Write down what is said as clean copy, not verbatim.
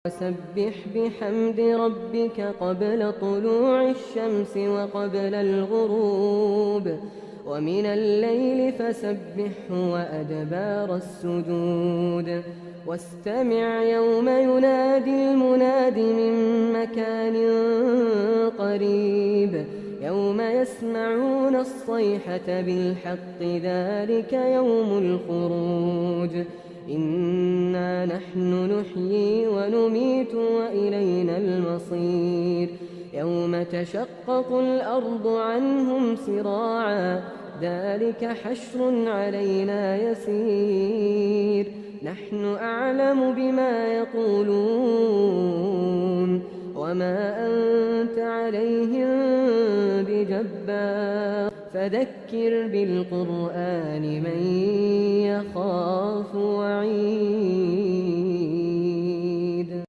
وسبح بحمد ربك قبل طلوع الشمس وقبل الغروب ومن الليل فسبحه وأدبار السجود واستمع يوم ينادي المناد من مكان قريب يوم يسمعون الصيحة بالحق ذلك يوم الخروج إنا نحن نحيي ونميت وإلينا المصير يوم تشقق الأرض عنهم سراعا ذلك حشر علينا يسير نحن أعلم بما يقولون وما أنت عليهم بجبار فذكر بالقرآن من يخاف وعيد